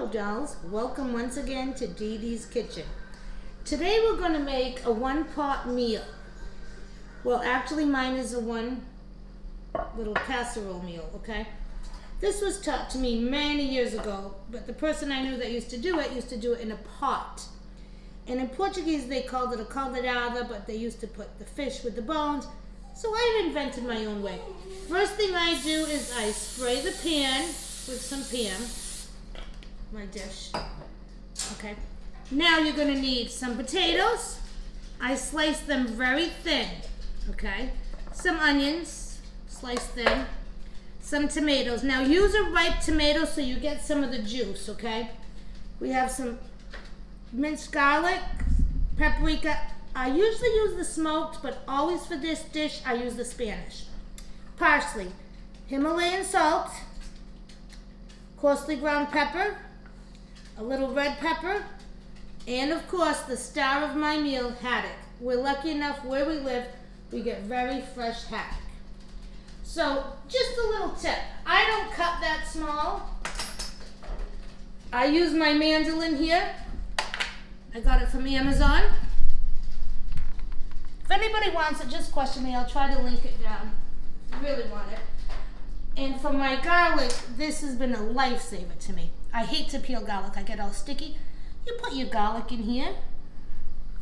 Hello dolls, welcome once again to DeeDee's Kitchen. Today we're going to make a one-pot meal. Well, actually mine is a one little casserole meal, okay? This was taught to me many years ago, but the person I knew that used to do it in a pot. And in Portuguese they called it a caldeirada, but they used to put the fish with the bones. So I invented my own way. First thing I do is I spray the pan with some Pam, my dish. Okay. Now you're going to need some potatoes. I slice them very thin. Okay. Some onions, sliced thin. Some tomatoes. Now use a ripe tomato so you get some of the juice. Okay. We have some minced garlic, paprika. I usually use the smoked, but always for this dish I use the Spanish. Parsley, Himalayan salt, coarsely ground pepper, a little red pepper, and of course the star of my meal, haddock. We're lucky enough where we live, we get very fresh haddock. So just a little tip, I don't cut that small. I use my mandolin here. I got it from Amazon. If anybody wants it, just question me. I'll try to link it down if you really want it. And for my garlic, this has been a lifesaver to me. I hate to peel garlic. I get all sticky. You put your garlic in here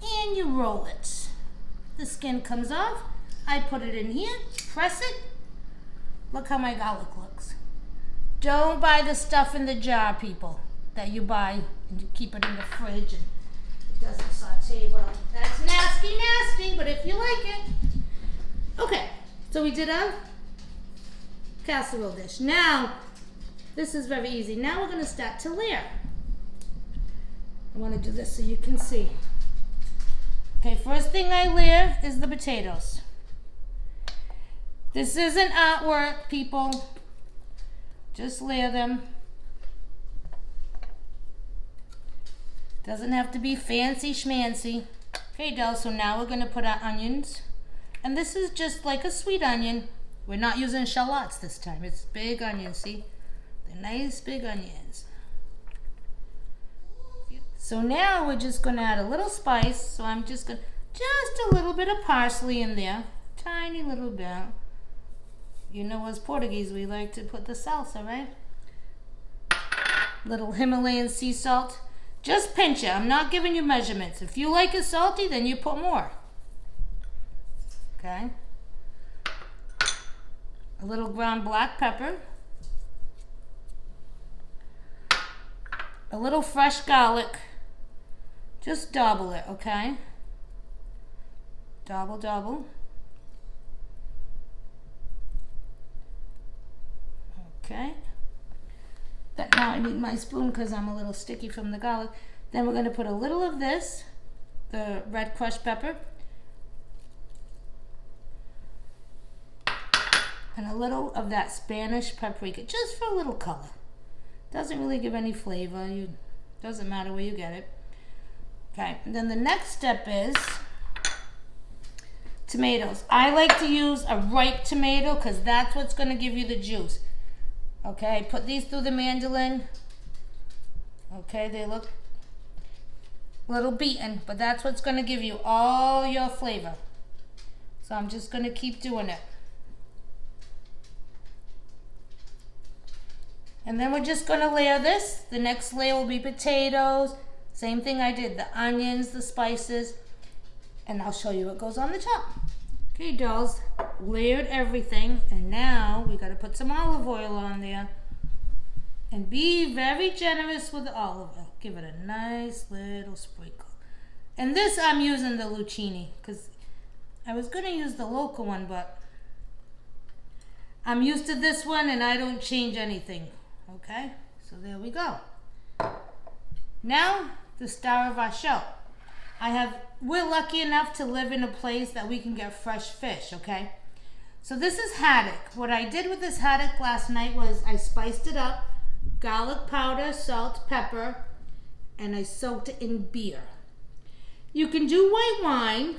and you roll it. The skin comes off. I put it in here, press it. Look how my garlic looks. Don't buy the stuff in the jar, people, that you buy and you keep it in the fridge and doesn't saute well. That's nasty, but if you like it. Okay, so we did a casserole dish. Now, this is very easy. Now we're going to start to layer. I want to do this so you can see. Okay, first thing I layer is the potatoes. This isn't artwork, people. Just layer them. Doesn't have to be fancy schmancy. Okay, dolls, so now we're going to put our onions. And this is just like a sweet onion. We're not using shallots this time. It's big onions, see? They're nice big onions. So now we're just going to add a little spice. So I'm just going to, just a little bit of parsley in there. Tiny little bit. You know, as Portuguese, we like to put the salsa, right? Little Himalayan sea salt. Just pinch it. I'm not giving you measurements. If you like it salty, then you put more. Okay. A little ground black pepper. A little fresh garlic. Just double it, okay? Double. Okay. But now I need my spoon because I'm a little sticky from the garlic. Then we're going to put a little of this, the red crushed pepper, and a little of that Spanish paprika, just for a little color. Doesn't really give any flavor. Doesn't matter where you get it. Okay, and then the next step is tomatoes. I like to use a ripe tomato because that's what's going to give you the juice. Okay, put these through the mandolin. Okay, they look a little beaten, but that's what's going to give you all your flavor. So I'm just going to keep doing it. And then we're just going to layer this. The next layer will be potatoes. Same thing I did, the onions, the spices, and I'll show you what goes on the top. Okay, dolls, layered everything, and now we got to put some olive oil on there. And be very generous with the olive oil. Give it a nice little sprinkle. And this I'm using the Lucchini, because I was going to use the local one, but I'm used to this one and I don't change anything. Okay, so there we go. Now, the star of our show. We're lucky enough to live in a place that we can get fresh fish, okay? So this is haddock. What I did with this haddock last night was I spiced it up, garlic powder, salt, pepper, and I soaked it in beer. You can do white wine.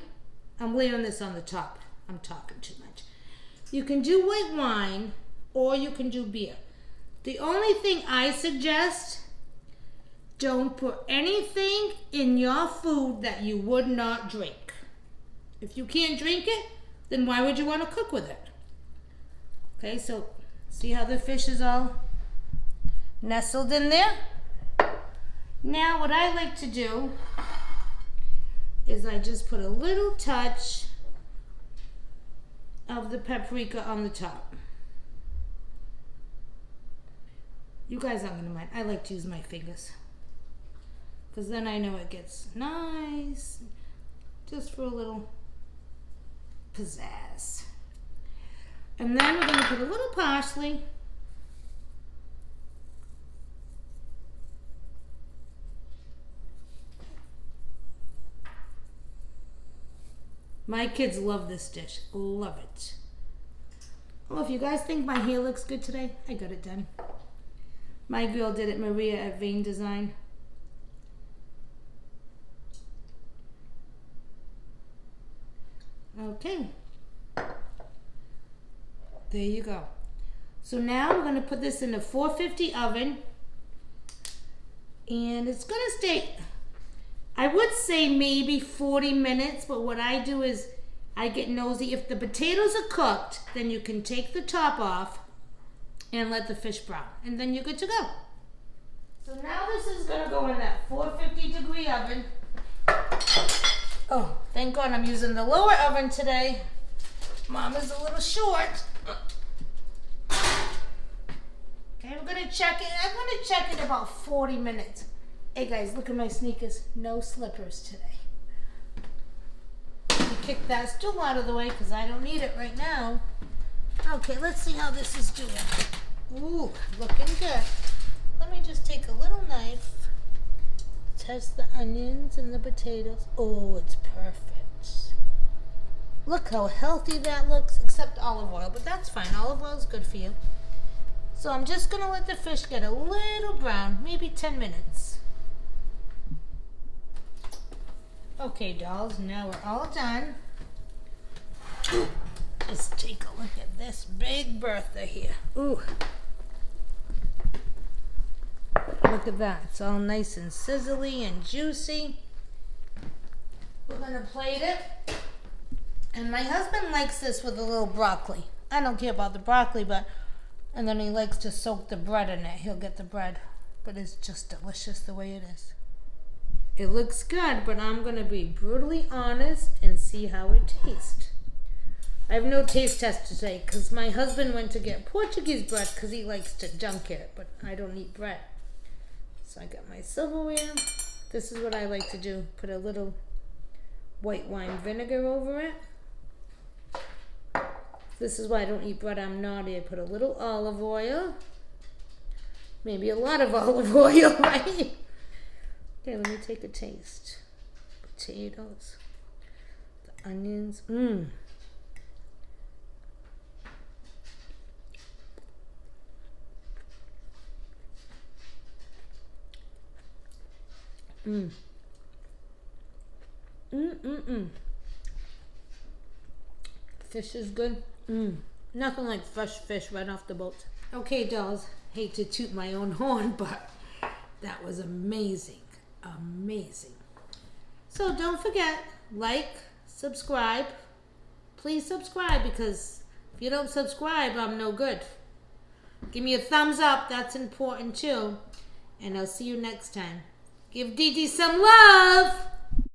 I'm laying this on the top. I'm talking too much. You can do white wine or you can do beer. The only thing I suggest Don't put anything in your food that you would not drink. If you can't drink it, then why would you want to cook with it? Okay, so see how the fish is all nestled in there? Now what I like to do is I just put a little touch of the paprika on the top. You guys aren't going to mind. I like to use my fingers, because then I know it gets nice, just for a little pizzazz. And then we're going to put a little parsley. My kids love this dish. Love it. Oh, if you guys think my hair looks good today, I got it done. My girl did it, Maria at Vein Design. Okay. There you go. So now we're going to put this in a 450 oven. And it's going to stay, I would say maybe 40 minutes, but what I do is I get nosy. If the potatoes are cooked, then you can take the top off and let the fish brown, and then you're good to go. So now this is going to go in that 450-degree oven. Oh, thank God I'm using the lower oven today. Mom is a little short. Okay, we're going to check it. I'm going to check it about 40 minutes. Hey guys, look at my sneakers. No slippers today. Let me kick that stool out of the way because I don't need it right now. Okay, let's see how this is doing. Ooh, looking good. Let me just take a little knife. Test the onions and the potatoes. Oh, it's perfect. Look how healthy that looks, except olive oil, but that's fine. Olive oil is good for you. So I'm just going to let the fish get a little brown, maybe 10 minutes. Okay, dolls, now we're all done. Just take a look at this big Bertha here. Ooh. Look at that. It's all nice and sizzly and juicy. We're going to plate it. And my husband likes this with a little broccoli. I don't care about the broccoli, but... And then he likes to soak the bread in it. He'll get the bread. But it's just delicious the way it is. It looks good, but I'm going to be brutally honest and see how it tastes. I have no taste test today because my husband went to get Portuguese bread because he likes to dunk it, but I don't eat bread. So I got my silverware. This is what I like to do. Put a little white wine vinegar over it. This is why I don't eat bread. I'm naughty. I put a little olive oil. Maybe a lot of olive oil, right? Okay, let me take a taste. Potatoes. The onions. Mmm. Mmm. Mmm. Fish is good. Mmm. Nothing like fresh fish right off the boat. Okay, dolls. Hate to toot my own horn, but that was amazing. Amazing. So don't forget, like, subscribe. Please subscribe, because if you don't subscribe, I'm no good. Give me a thumbs up. That's important too. And I'll see you next time. Give DeeDee some love.